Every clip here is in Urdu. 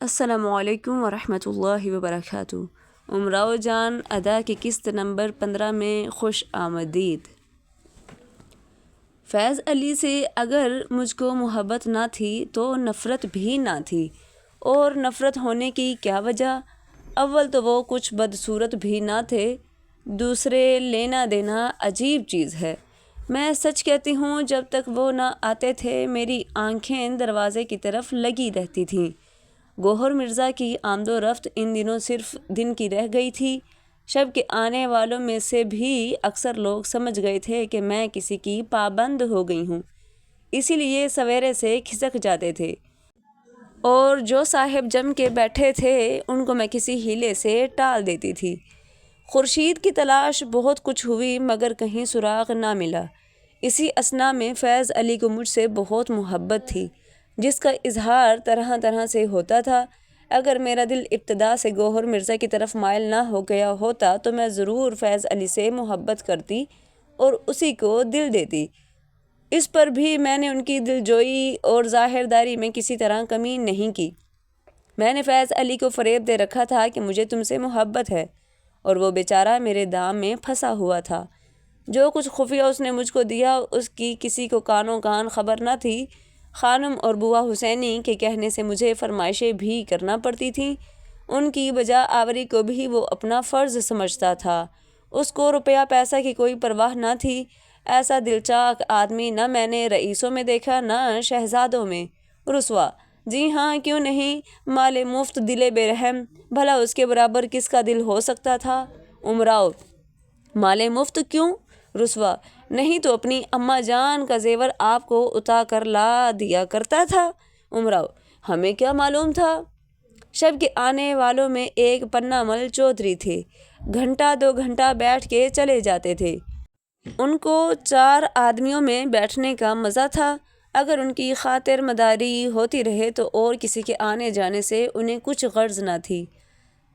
السلام علیکم ورحمۃ اللہ وبرکاتہ۔ امراؤ جان ادا کی قسط نمبر 15 میں خوش آمدید۔ فیض علی سے اگر مجھ کو محبت نہ تھی تو نفرت بھی نہ تھی، اور نفرت ہونے کی کیا وجہ؟ اول تو وہ کچھ بدصورت بھی نہ تھے، دوسرے لینا دینا عجیب چیز ہے۔ میں سچ کہتی ہوں، جب تک وہ نہ آتے تھے میری آنکھیں دروازے کی طرف لگی رہتی تھیں۔ گوہر مرزا کی آمد و رفت ان دنوں صرف دن کی رہ گئی تھی۔ شب کے آنے والوں میں سے بھی اکثر لوگ سمجھ گئے تھے کہ میں کسی کی پابند ہو گئی ہوں، اسی لیے سویرے سے کھسک جاتے تھے، اور جو صاحب جم کے بیٹھے تھے ان کو میں کسی ہیلے سے ٹال دیتی تھی۔ خورشید کی تلاش بہت کچھ ہوئی مگر کہیں سراغ نہ ملا۔ اسی اثنا میں فیض علی کو مجھ سے بہت محبت تھی، جس کا اظہار طرح طرح سے ہوتا تھا۔ اگر میرا دل ابتدا سے گوہر مرزا کی طرف مائل نہ ہو گیا ہوتا تو میں ضرور فیض علی سے محبت کرتی اور اسی کو دل دیتی۔ اس پر بھی میں نے ان کی دلجوئی اور ظاہرداری میں کسی طرح کمی نہیں کی۔ میں نے فیض علی کو فریب دے رکھا تھا کہ مجھے تم سے محبت ہے، اور وہ بیچارہ میرے دام میں پھنسا ہوا تھا۔ جو کچھ خفیہ اس نے مجھ کو دیا اس کی کسی کو کانوں کان خبر نہ تھی۔ خانم اور بوا حسینی کے کہنے سے مجھے فرمائشیں بھی کرنا پڑتی تھیں۔ ان کی بجا آوری کو بھی وہ اپنا فرض سمجھتا تھا۔ اس کو روپیہ پیسہ کی کوئی پرواہ نہ تھی۔ ایسا دلچاک آدمی نہ میں نے رئیسوں میں دیکھا نہ شہزادوں میں۔ رسوا، جی ہاں، کیوں نہیں، مال مفت دل بے رحم، بھلا اس کے برابر کس کا دل ہو سکتا تھا؟ امراؤ، مال مفت کیوں؟ رسوا، نہیں تو اپنی اماں جان کا زیور آپ کو اتا کر لا دیا کرتا تھا۔ امراؤ، ہمیں کیا معلوم تھا؟ شب کے آنے والوں میں ایک پنہ مل چودھری تھے، گھنٹہ 2 گھنٹہ بیٹھ کے چلے جاتے تھے۔ ان کو 4 آدمیوں میں بیٹھنے کا مزہ تھا۔ اگر ان کی خاطر مداری ہوتی رہے تو اور کسی کے آنے جانے سے انہیں کچھ غرض نہ تھی۔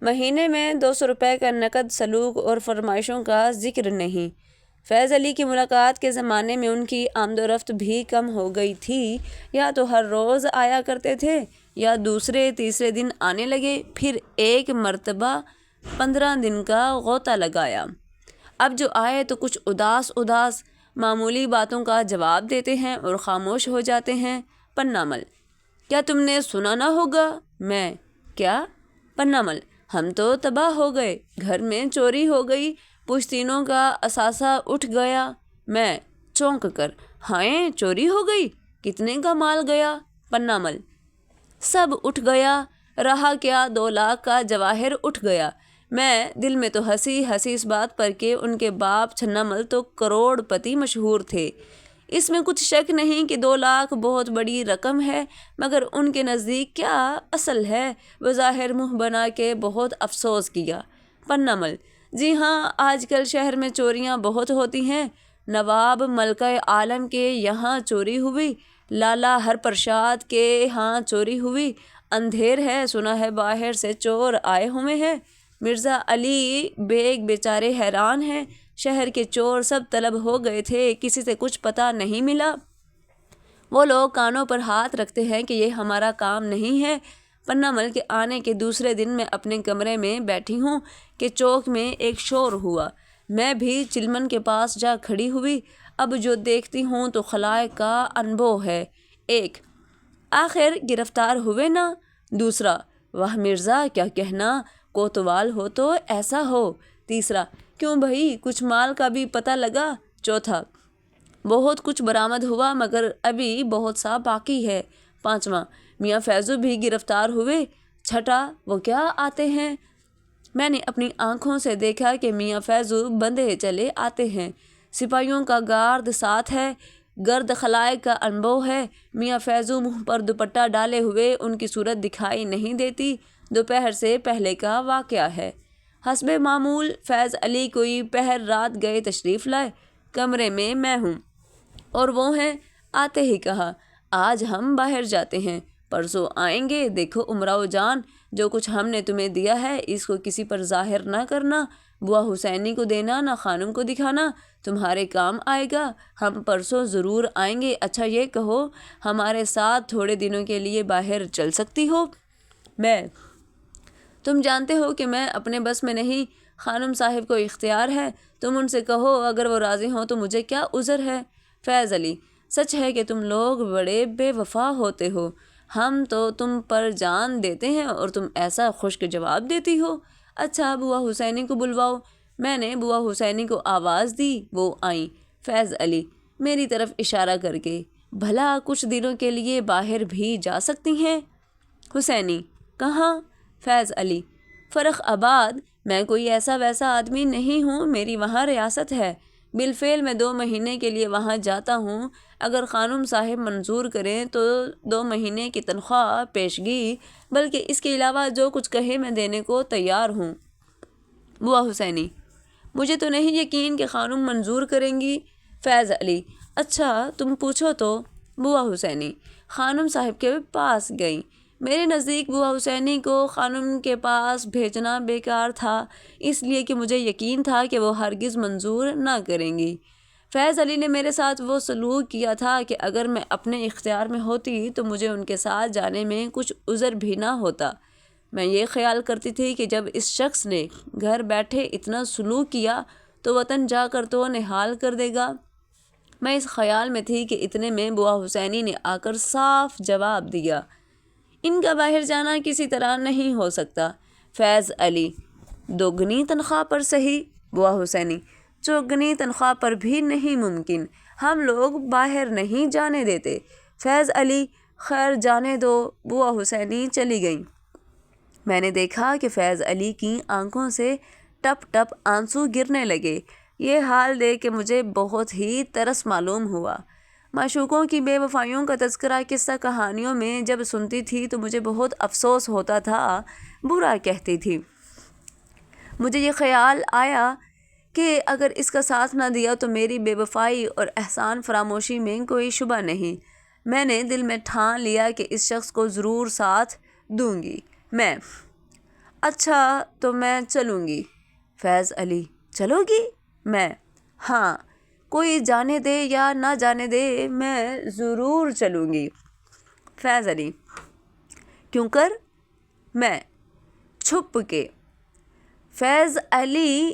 مہینے میں 200 روپے کا نقد سلوک اور فرمائشوں کا ذکر نہیں۔ فیض علی کی ملاقات کے زمانے میں ان کی آمد و رفت بھی کم ہو گئی تھی، یا تو ہر روز آیا کرتے تھے یا دوسرے تیسرے دن آنے لگے، پھر ایک مرتبہ 15 دن کا غوطہ لگایا۔ اب جو آئے تو کچھ اداس معمولی باتوں کا جواب دیتے ہیں اور خاموش ہو جاتے ہیں۔ پنہ مل، کیا تم نے سنا نہ ہوگا؟ میں، کیا؟ پنہ مل، ہم تو تباہ ہو گئے، گھر میں چوری ہو گئی، پشتینوں کا اثاثہ اٹھ گیا۔ میں، چونک کر، ہائے، چوری ہو گئی؟ کتنے کا مال گیا؟ پنہ مل، سب اٹھ گیا، رہا کیا 2 لاکھ کا جواہر اٹھ گیا۔ میں، دل میں تو ہنسی اس بات پر کہ ان کے باپ چھنا مل تو کروڑ پتی مشہور تھے۔ اس میں کچھ شک نہیں کہ 2 لاکھ بہت بڑی رقم ہے، مگر ان کے نزدیک کیا اصل ہے؟ بظاہر منہ بنا کے بہت افسوس کیا۔ پنہ مل، جی ہاں، آج کل شہر میں چوریاں بہت ہوتی ہیں۔ نواب ملکہ عالم کے یہاں چوری ہوئی، لالا ہر پرشاد کے ہاں چوری ہوئی، اندھیر ہے، سنا ہے باہر سے چور آئے ہوئے ہیں۔ مرزا علی بیگ بیچارے حیران ہیں، شہر کے چور سب طلب ہو گئے تھے، کسی سے کچھ پتہ نہیں ملا۔ وہ لوگ کانوں پر ہاتھ رکھتے ہیں کہ یہ ہمارا کام نہیں ہے۔ پنہ مل کے آنے کے دوسرے دن میں اپنے کمرے میں بیٹھی ہوں کہ چوک میں ایک شور ہوا۔ میں بھی چلمن کے پاس جا کھڑی ہوئی۔ اب جو دیکھتی ہوں تو خلائق کا انبوہ ہے۔ 1، آخر گرفتار ہوئے نا؟ دوسرا، واہ مرزا، کیا کہنا، کوتوال ہو تو ایسا ہو۔ تیسرا، کیوں بھئی، کچھ مال کا بھی پتہ لگا؟ چوتھا، بہت کچھ برآمد ہوا مگر ابھی بہت سا باقی ہے۔ پانچواں، میاں فیضو بھی گرفتار ہوئے۔ چھٹا، وہ کیا آتے ہیں؟ میں نے اپنی آنکھوں سے دیکھا کہ میاں فیضو بندھے چلے آتے ہیں، سپاہیوں کا گارد ساتھ ہے، گرد خلائق کا انبوہ ہے۔ میاں فیضو منہ پر دوپٹہ ڈالے ہوئے، ان کی صورت دکھائی نہیں دیتی۔ دوپہر سے پہلے کا واقعہ ہے۔ حسب معمول فیض علی کوئی پہر رات گئے تشریف لائے۔ کمرے میں میں ہوں اور وہ ہیں۔ آتے ہی کہا، آج ہم باہر جاتے ہیں، پرسوں آئیں گے۔ دیکھو امراؤ جان، جو کچھ ہم نے تمہیں دیا ہے اس کو کسی پر ظاہر نہ کرنا، بوا حسینی کو دینا، نہ خانم کو دکھانا، تمہارے کام آئے گا۔ ہم پرسوں ضرور آئیں گے۔ اچھا یہ کہو، ہمارے ساتھ تھوڑے دنوں کے لیے باہر چل سکتی ہو؟ میں تم جانتے ہو کہ میں اپنے بس میں نہیں، خانم صاحب کو اختیار ہے، تم ان سے کہو، اگر وہ راضی ہوں تو مجھے کیا عذر ہے؟ فیض علی: سچ ہے کہ تم لوگ بڑے بے وفا ہوتے ہو، ہم تو تم پر جان دیتے ہیں اور تم ایسا خشک جواب دیتی ہو۔ اچھا بوا حسینی کو بلواؤ۔ میں نے بوا حسینی کو آواز دی، وہ آئیں۔ فیض علی میری طرف اشارہ کر کے: بھلا کچھ دنوں کے لیے باہر بھی جا سکتی ہیں؟ حسینی: کہاں؟ فیض علی: فرخ آباد۔ میں کوئی ایسا ویسا آدمی نہیں ہوں، میری وہاں ریاست ہے، بالفعل میں 2 مہینے کے لیے وہاں جاتا ہوں، اگر خانم صاحب منظور کریں تو 2 مہینے کی تنخواہ پیشگی، بلکہ اس کے علاوہ جو کچھ کہے میں دینے کو تیار ہوں۔ بوا حسینی: مجھے تو نہیں یقین کہ خانم منظور کریں گی۔ فیض علی: اچھا تم پوچھو تو۔ بوا حسینی خانم صاحب کے پاس گئیں۔ میرے نزدیک بوا حسینی کو خانم کے پاس بھیجنا بیکار تھا، اس لیے کہ مجھے یقین تھا کہ وہ ہرگز منظور نہ کریں گی۔ فیض علی نے میرے ساتھ وہ سلوک کیا تھا کہ اگر میں اپنے اختیار میں ہوتی تو مجھے ان کے ساتھ جانے میں کچھ عذر بھی نہ ہوتا۔ میں یہ خیال کرتی تھی کہ جب اس شخص نے گھر بیٹھے اتنا سلوک کیا تو وطن جا کر تو نہال کر دے گا۔ میں اس خیال میں تھی کہ اتنے میں بوا حسینی نے آ کر صاف جواب دیا: ان کا باہر جانا کسی طرح نہیں ہو سکتا۔ فیض علی: دوگنی تنخواہ پر صحیح؟ بوا حسینی: چوگنی تنخواہ پر بھی نہیں ممکن، ہم لوگ باہر نہیں جانے دیتے۔ فیض علی: خیر جانے دو۔ بوا حسینی چلی گئیں۔ میں نے دیکھا کہ فیض علی کی آنکھوں سے ٹپ ٹپ آنسو گرنے لگے۔ یہ حال دیکھ کے مجھے بہت ہی ترس معلوم ہوا۔ معشوقوں کی بے وفائیوں کا تذکرہ قصہ کہانیوں میں جب سنتی تھی تو مجھے بہت افسوس ہوتا تھا، برا کہتی تھی۔ مجھے یہ خیال آیا کہ اگر اس کا ساتھ نہ دیا تو میری بے وفائی اور احسان فراموشی میں کوئی شبہ نہیں۔ میں نے دل میں ٹھان لیا کہ اس شخص کو ضرور ساتھ دوں گی۔ میں: اچھا تو میں چلوں گی۔ فیض علی: چلو گی؟ میں: ہاں، کوئی جانے دے یا نہ جانے دے میں ضرور چلوں گی۔ فیض علی: کیوں کر؟ میں: چھپ کے۔ فیض علی: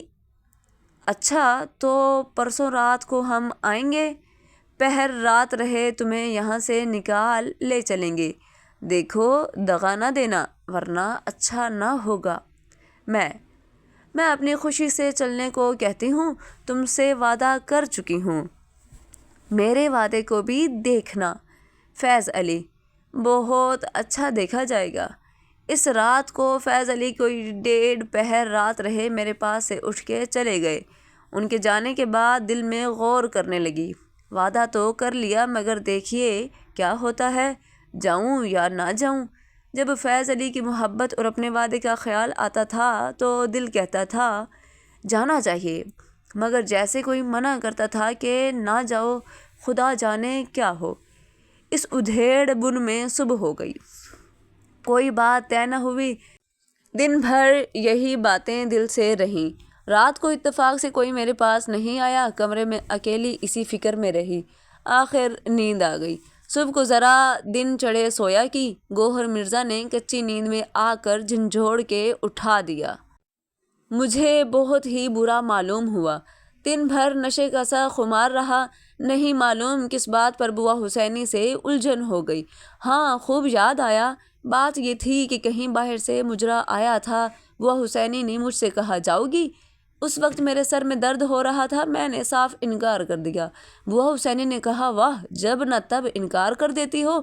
اچھا تو پرسوں رات کو ہم آئیں گے، پہر رات رہے تمہیں یہاں سے نکال لے چلیں گے، دیکھو دغا نہ دینا ورنہ اچھا نہ ہوگا۔ میں اپنی خوشی سے چلنے کو کہتی ہوں، تم سے وعدہ کر چکی ہوں، میرے وعدے کو بھی دیکھنا۔ فیض علی: بہت اچھا دیکھا جائے گا۔ اس رات کو فیض علی کوئی 1.5 پہر رات رہے میرے پاس سے اٹھ کے چلے گئے۔ ان کے جانے کے بعد دل میں غور کرنے لگی، وعدہ تو کر لیا مگر دیکھیے کیا ہوتا ہے، جاؤں یا نہ جاؤں۔ جب فیض علی کی محبت اور اپنے وعدے کا خیال آتا تھا تو دل کہتا تھا جانا چاہیے، مگر جیسے کوئی منع کرتا تھا کہ نہ جاؤ، خدا جانے کیا ہو۔ اس ادھیڑ بن میں صبح ہو گئی، کوئی بات طے نہ ہوئی۔ دن بھر یہی باتیں دل سے رہیں۔ رات کو اتفاق سے کوئی میرے پاس نہیں آیا، کمرے میں اکیلی اسی فکر میں رہی، آخر نیند آ گئی۔ صبح کو ذرا دن چڑھے سویا کی، گوہر مرزا نے کچی نیند میں آ کر جھنجھوڑ کے اٹھا دیا۔ مجھے بہت ہی برا معلوم ہوا۔ دن بھر نشے کا سا خمار رہا، نہیں معلوم کس بات پر بوا حسینی سے الجھن ہو گئی۔ ہاں خوب یاد آیا، بات یہ تھی کہ کہیں باہر سے مجرا آیا تھا، بوا حسینی نے مجھ سے کہا جاؤ گی؟ اس وقت میرے سر میں درد ہو رہا تھا، میں نے صاف انکار کر دیا۔ بوا حسینی نے کہا واہ، جب نہ تب انکار کر دیتی ہو،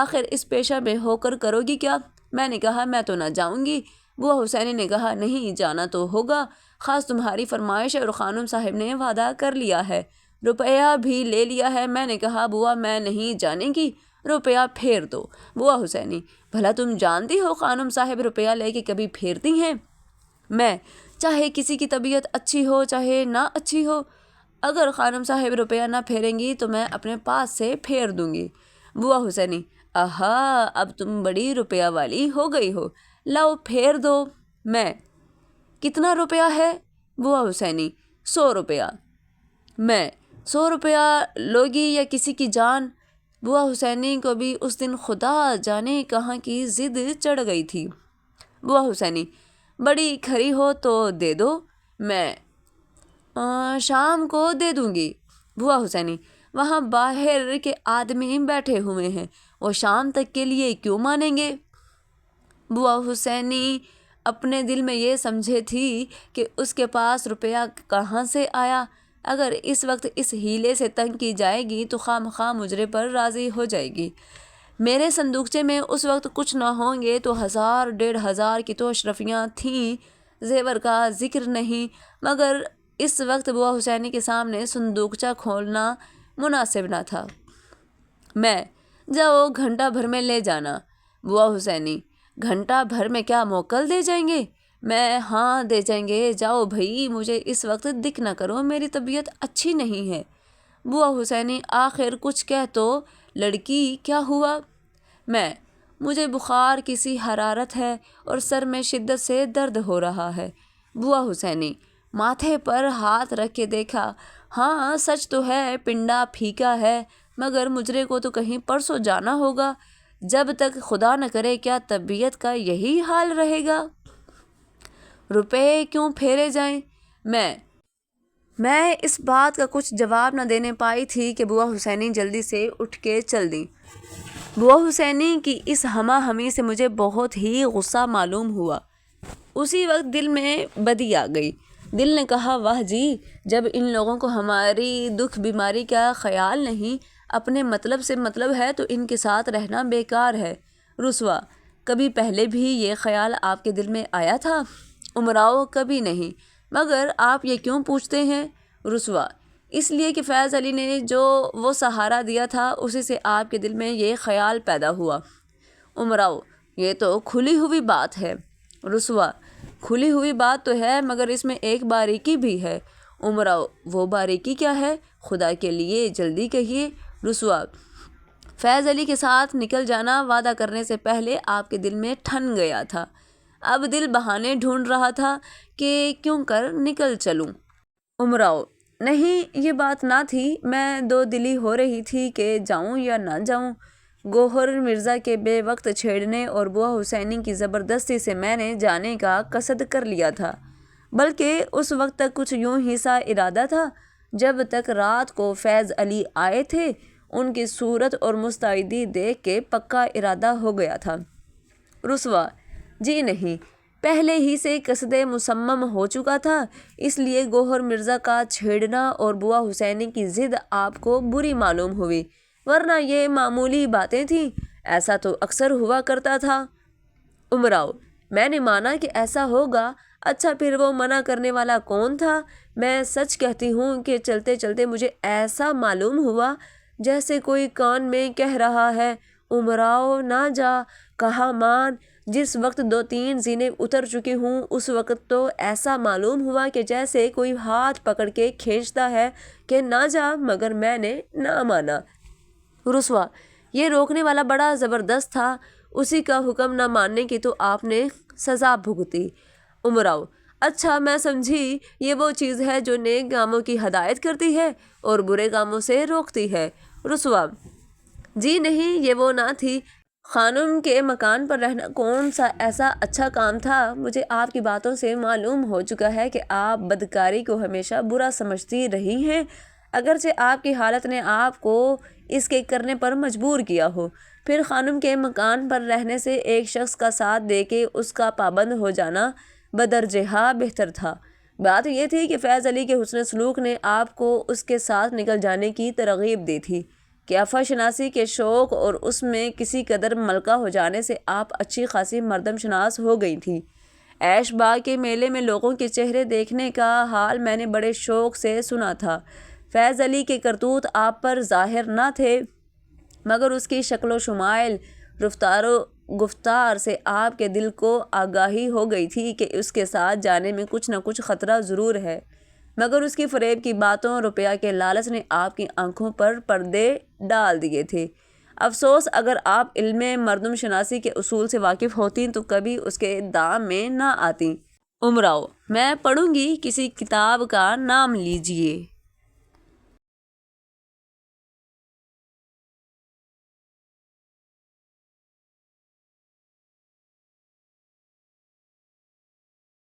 آخر اس پیشہ میں ہو کر کرو گی کیا؟ میں نے کہا میں تو نہ جاؤں گی۔ بوا حسینی نے کہا نہیں جانا تو ہوگا، خاص تمہاری فرمائش ہے اور خانم صاحب نے وعدہ کر لیا ہے، روپیہ بھی لے لیا ہے۔ میں نے کہا بوا میں نہیں جانے کی، روپیہ پھیر دو۔ بوا حسینی: بھلا تم جانتی ہو خانم صاحب روپیہ لے کے کبھی پھیرتی ہیں؟ میں: چاہے کسی کی طبیعت اچھی ہو چاہے نہ اچھی ہو، اگر خانم صاحب روپیہ نہ پھیریں گی تو میں اپنے پاس سے پھیر دوں گی۔ بوا حسینی: آہا، اب تم بڑی روپیہ والی ہو گئی ہو، لاؤ پھیر دو۔ میں: کتنا روپیہ ہے؟ بوا حسینی: 100 روپیہ۔ میں: 100 روپیہ لوگی یا کسی کی جان؟ بوا حسینی کو بھی اس دن خدا جانے کہاں کی ضد چڑھ گئی تھی۔ بوا حسینی: بڑی کھری ہو تو دے دو، میں شام کو دے دوں گی۔ بوا حسینی: وہاں باہر کے آدمی بیٹھے ہوئے ہیں، وہ شام تک کے لیے کیوں مانیں گے؟ بوا حسینی اپنے دل میں یہ سمجھے تھی کہ اس کے پاس روپیہ کہاں سے آیا، اگر اس وقت اس ہیلے سے تنگ کی جائے گی تو خواہ مخواہ مجرے پر راضی ہو جائے گی۔ میرے صندوقچے میں اس وقت کچھ نہ ہوں گے تو 1000-1500 کی تو اشرفیاں تھیں، زیور کا ذکر نہیں، مگر اس وقت بوا حسینی کے سامنے صندوقچہ کھولنا مناسب نہ تھا۔ میں: جاؤ گھنٹہ بھر میں لے جانا۔ بوا حسینی: گھنٹہ بھر میں کیا موکل دے جائیں گے؟ میں: ہاں دے جائیں گے، جاؤ بھائی، مجھے اس وقت دکھ نہ کرو، میری طبیعت اچھی نہیں ہے۔ بوا حسینی: آخر کچھ کہہ تو، لڑکی کیا ہوا؟ میں: مجھے بخار کی سی حرارت ہے اور سر میں شدت سے درد ہو رہا ہے۔ بوا حسینی ماتھے پر ہاتھ رکھ کے دیکھا: ہاں سچ تو ہے، پنڈا پھیکا ہے، مگر مجرے کو تو کہیں پرسوں جانا ہوگا، جب تک خدا نہ کرے کیا طبیعت کا یہی حال رہے گا؟ روپے کیوں پھیرے جائیں؟ میں اس بات کا کچھ جواب نہ دینے پائی تھی کہ بوا حسینی جلدی سے اٹھ کے چل دیں۔ بوا حسینی کی اس ہمہ ہمی سے مجھے بہت ہی غصہ معلوم ہوا۔ اسی وقت دل میں بدی آ گئی۔ دل نے کہا: واہ جی، جب ان لوگوں کو ہماری دکھ بیماری کا خیال نہیں، اپنے مطلب سے مطلب ہے، تو ان کے ساتھ رہنا بیکار ہے۔ رسوا: کبھی پہلے بھی یہ خیال آپ کے دل میں آیا تھا؟ امراؤ: کبھی نہیں، مگر آپ یہ کیوں پوچھتے ہیں؟ رسوا: اس لیے کہ فیض علی نے جو وہ سہارا دیا تھا، اسی سے آپ کے دل میں یہ خیال پیدا ہوا۔ امراؤ: یہ تو کھلی ہوئی بات ہے۔ رسوا: کھلی ہوئی بات تو ہے، مگر اس میں ایک باریکی بھی ہے۔ امراؤ: وہ باریکی کیا ہے؟ خدا کے لیے جلدی کہیے۔ رسوا: فیض علی کے ساتھ نکل جانا وعدہ کرنے سے پہلے آپ کے دل میں ٹھن گیا تھا، اب دل بہانے ڈھونڈ رہا تھا کہ کیوں کر نکل چلوں۔ امراؤ: نہیں، یہ بات نہ تھی، میں دو دلی ہو رہی تھی کہ جاؤں یا نہ جاؤں۔ گوہر مرزا کے بے وقت چھیڑنے اور بوا حسینی کی زبردستی سے میں نے جانے کا قصد کر لیا تھا، بلکہ اس وقت تک کچھ یوں ہی سا ارادہ تھا، جب تک رات کو فیض علی آئے تھے، ان کی صورت اور مستعدی دیکھ کے پکا ارادہ ہو گیا تھا۔ رسوا: جی نہیں، پہلے ہی سے قصد مصمم ہو چکا تھا، اس لیے گوہر مرزا کا چھیڑنا اور بوا حسینی کی ضد آپ کو بری معلوم ہوئی، ورنہ یہ معمولی باتیں تھیں، ایسا تو اکثر ہوا کرتا تھا۔ امراؤ: میں نے مانا کہ ایسا ہوگا، اچھا پھر وہ منع کرنے والا کون تھا؟ میں سچ کہتی ہوں کہ چلتے چلتے مجھے ایسا معلوم ہوا جیسے کوئی کان میں کہہ رہا ہے: امراؤ نہ جا، کہا مان۔ جس وقت 2-3 زینے اتر چکی ہوں، اس وقت تو ایسا معلوم ہوا کہ جیسے کوئی ہاتھ پکڑ کے کھینچتا ہے کہ نہ جا، مگر میں نے نہ مانا۔ رسوا: یہ روکنے والا بڑا زبردست تھا، اسی کا حکم نہ ماننے کی تو آپ نے سزا بھگتی۔ امراؤ: اچھا میں سمجھی، یہ وہ چیز ہے جو نیک کاموں کی ہدایت کرتی ہے اور برے کاموں سے روکتی ہے۔ رسوا: جی نہیں، یہ وہ نہ تھی۔ خانم کے مکان پر رہنا کون سا ایسا اچھا کام تھا؟ مجھے آپ کی باتوں سے معلوم ہو چکا ہے کہ آپ بدکاری کو ہمیشہ برا سمجھتی رہی ہیں، اگرچہ آپ کی حالت نے آپ کو اس کے کرنے پر مجبور کیا ہو۔ پھر خانم کے مکان پر رہنے سے ایک شخص کا ساتھ دے کے اس کا پابند ہو جانا بدرجہ بہتر تھا۔ بات یہ تھی کہ فیض علی کے حسن سلوک نے آپ کو اس کے ساتھ نکل جانے کی ترغیب دی تھی، قیافہ شناسی کے شوق اور اس میں کسی قدر ملکہ ہو جانے سے آپ اچھی خاصی مردم شناس ہو گئی تھیں۔ عیش باغ کے میلے میں لوگوں کے چہرے دیکھنے کا حال میں نے بڑے شوق سے سنا تھا۔ فیض علی کے کرتوت آپ پر ظاہر نہ تھے، مگر اس کی شکل و شمائل، رفتار و گفتار سے آپ کے دل کو آگاہی ہو گئی تھی کہ اس کے ساتھ جانے میں کچھ نہ کچھ خطرہ ضرور ہے، مگر اس کی فریب کی باتوں، روپیہ کے لالچ نے آپ کی آنکھوں پر پردے ڈال دیے تھے۔ افسوس، اگر آپ علم مردم شناسی کے اصول سے واقف ہوتیں تو کبھی اس کے دام میں نہ آتیں۔ امراؤ: میں پڑھوں گی، کسی کتاب کا نام لیجیے۔